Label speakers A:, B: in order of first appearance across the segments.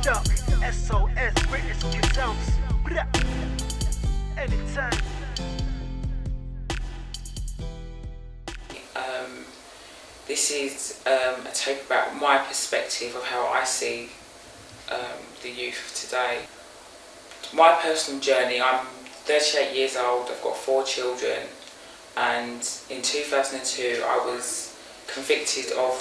A: Stop. SOS rescue sounds. Bra. Anytime.
B: This is a tape about my perspective of how I see the youth of today. My personal journey, I'm 38 years old, I've got 4 children, and in 2002 I was convicted of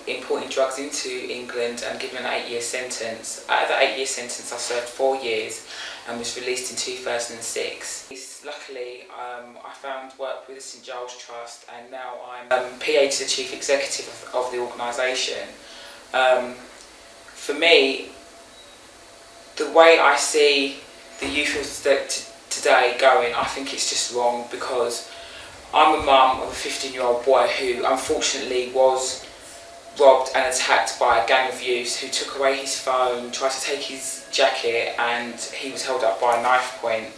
B: importing drugs into England and given an 8-year sentence. Out of that 8-year sentence I served 4 years and was released in 2006. Luckily I found work with the St Giles Trust, and now I'm PA to the Chief Executive of the organisation. For me, the way I see the youth of today going, I think it's just wrong, because I'm a mum of a 15-year-old boy who unfortunately was robbed and attacked by a gang of youths who took away his phone, tried to take his jacket, and he was held up by a knife point.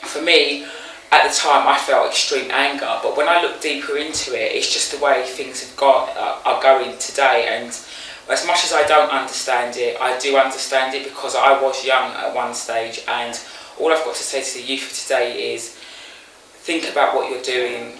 B: For me, at the time I felt extreme anger, but when I look deeper into it, it's just the way things have are going today. And as much as I don't understand it, I do understand it because I was young at one stage, and all I've got to say to the youth of today is think about what you're doing,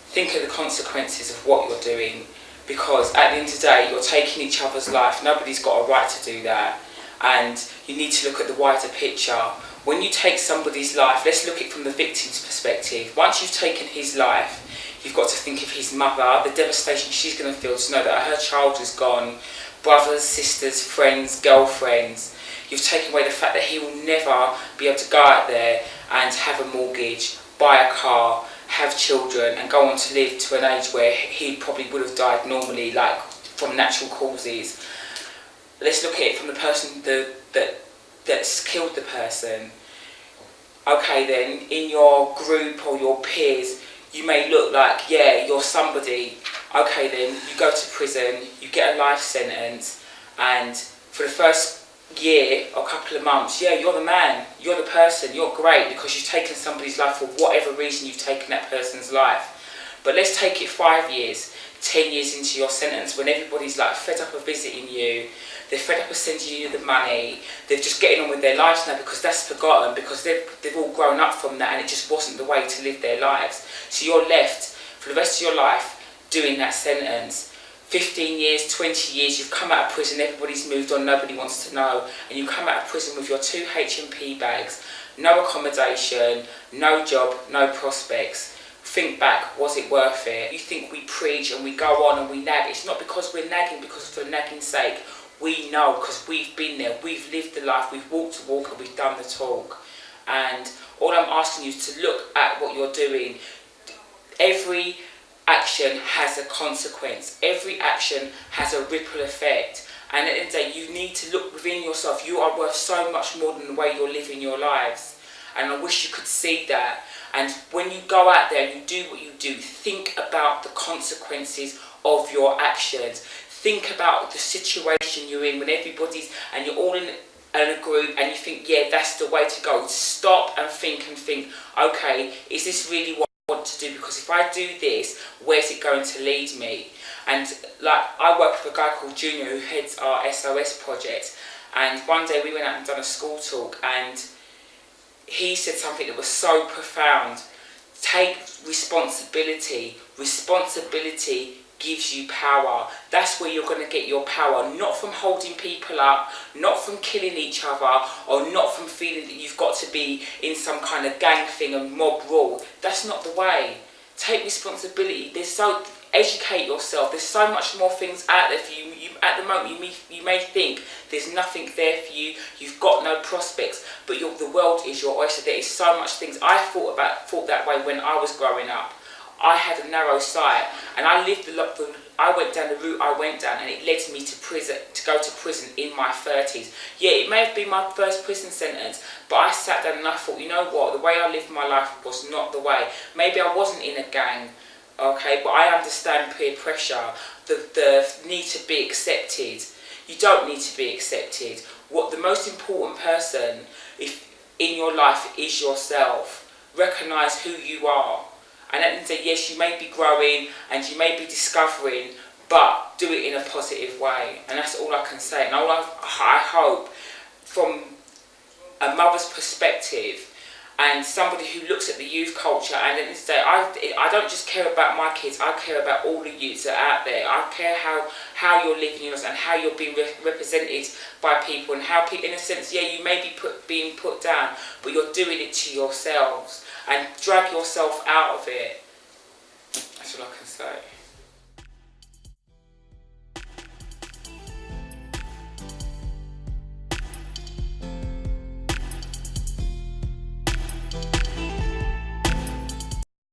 B: think of the consequences of what you're doing, because at the end of the day you're taking each other's life. Nobody's got a right to do that, and you need to look at the wider picture. When you take somebody's life, let's look at it from the victim's perspective. Once you've taken his life, you've got to think of his mother, the devastation she's going to feel to know that her child is gone, brothers, sisters, friends, girlfriends. You've taken away the fact that he will never be able to go out there and have a mortgage, buy a car, have children, and go on to live to an age where he probably would have died normally, like from natural causes. Let's look at it from the person that's killed the person. Okay then, in your group or your peers, you may look like, yeah, you're somebody. Okay then, you go to prison, you get a life sentence, and for the first year or couple of months, yeah, you're the man, you're the person, you're great because you've taken somebody's life for whatever reason you've taken that person's life. But let's take it 5 years, 10 years into your sentence, when everybody's like fed up of visiting you, they're fed up of sending you the money, they're just getting on with their lives now because that's forgotten, because they've all grown up from that and it just wasn't the way to live their lives. So you're left for the rest of your life doing that sentence. 15 years, 20 years, you've come out of prison, everybody's moved on, nobody wants to know, and you come out of prison with your 2 H&P bags, no accommodation, no job, no prospects. Think back, was it worth it? You think we preach and we go on and we nag. It's not because we're nagging because for nagging's sake. We know because we've been there, we've lived the life, we've walked the walk and we've done the talk. And all I'm asking you is to look at what you're doing. Every action has a consequence. Every action has a ripple effect. And at the end of the day, you need to look within yourself. You are worth so much more than the way you're living your lives. And I wish you could see that. And when you go out there and you do what you do, think about the consequences of your actions. Think about the situation you're in when everybody's, and you're all in a group and you think, yeah, that's the way to go. Stop and think, okay, is this really what I want to do? Because if I do this, where's it going to lead me? And like, I work with a guy called Junior who heads our SOS Project, and one day we went out and done a school talk, and he said something that was so profound. Take responsibility. Responsibility gives you power. That's where you're going to get your power, not from holding people up, not from killing each other, or not from feeling that you've got to be in some kind of gang thing and mob rule. That's not the way. Take responsibility. Educate yourself. There's so much more things out there for you. At the moment, you may think there's nothing there for you. You've got no prospects, but the world is your oyster. There is so much things. I thought that way when I was growing up. I had a narrow sight, and I went down the route I went down, and it led me to prison, to go to prison in my 30s. Yeah, it may have been my first prison sentence, but I sat down and I thought, you know what, the way I lived my life was not the way. Maybe I wasn't in a gang, okay, but I understand peer pressure, the need to be accepted. You don't need to be accepted. What the most important person in your life is yourself. Recognise who you are. And at the end of the day, yes, you may be growing and you may be discovering, but do it in a positive way, and that's all I can say. And all I hope, from a mother's perspective, and somebody who looks at the youth culture, and at this day, I don't just care about my kids, I care about all the youths that are out there. I care how you're living your lives and how you're being represented by people, and how people, in a sense, yeah, you may be being put down, but you're doing it to yourselves, and drag yourself out of it. That's all I can say.